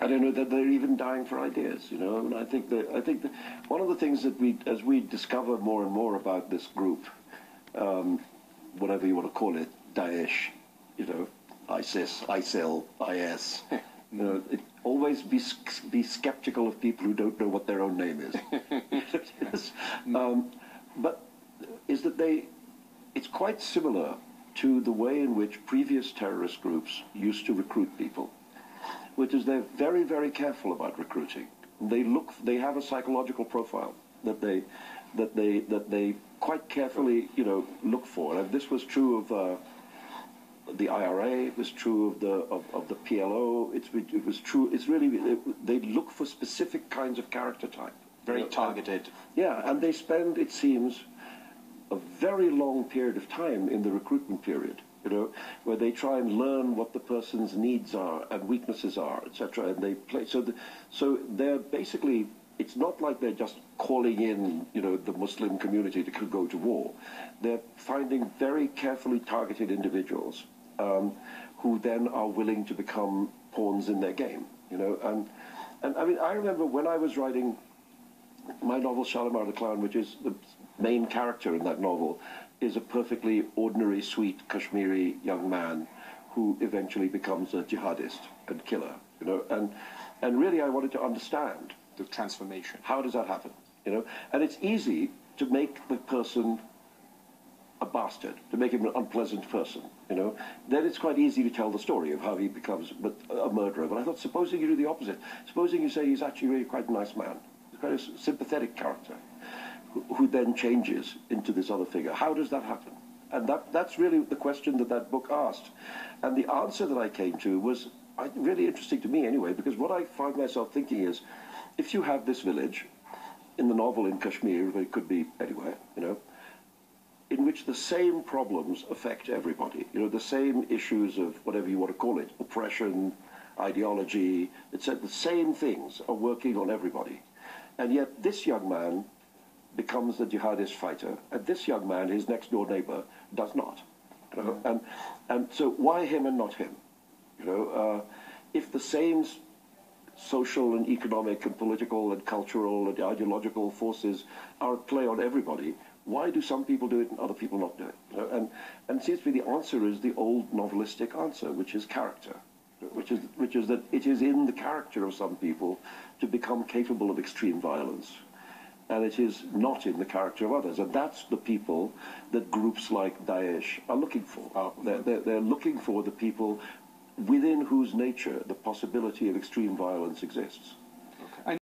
I don't know that they're even dying for ideas, you know. And I think that one of the things that as we discover more and more about this group, whatever you want to call it, Daesh, you know, ISIS, ISIL, IS, you know, always be skeptical of people who don't know what their own name is. But is that it's quite similar to the way in which previous terrorist groups used to recruit people, which is they're very, very careful about recruiting. They have a psychological profile that they quite carefully, you know, look for. And this was true of the IRA. It was true of the PLO. It was true. It's really they look for specific kinds of character type. Very targeted. Yeah, and they spend, it seems, a very long period of time in the recruitment period, you know, where they try and learn what the person's needs are and weaknesses are, etc. And they play. So they're basically. It's not like they're just calling in, you know, the Muslim community to go to war. They're finding very carefully targeted individuals who then are willing to become pawns in their game, you know. And I mean, I remember when I was writing my novel Shalimar the Clown, which is the main character in that novel, is a perfectly ordinary, sweet Kashmiri young man who eventually becomes a jihadist and killer, you know. And really I wanted to understand the transformation. How does that happen? You know, and it's easy to make the person a bastard, to make him an unpleasant person. You know, then it's quite easy to tell the story of how he becomes a murderer. But I thought, supposing you do the opposite, supposing you say he's actually really quite a nice man, he's quite a sympathetic character, who then changes into this other figure. How does that happen? And that's really the question that book asked, and the answer that I came to was really interesting to me anyway, because what I find myself thinking is, if you have this village, in the novel in Kashmir, but it could be anywhere, you know, in which the same problems affect everybody, you know, the same issues of whatever you want to call it, oppression, ideology, etc., the same things are working on everybody. And yet this young man becomes the jihadist fighter, and this young man, his next door neighbor, does not. You know? And so why him and not him? You know, if the same social and economic and political and cultural and ideological forces are at play on everybody, why do some people do it and other people not do it? You know? And it seems to me the answer is the old novelistic answer, which is character, which is that it is in the character of some people to become capable of extreme violence, and it is not in the character of others. And that's the people that groups like Daesh are looking for. They're looking for the people within whose nature the possibility of extreme violence exists.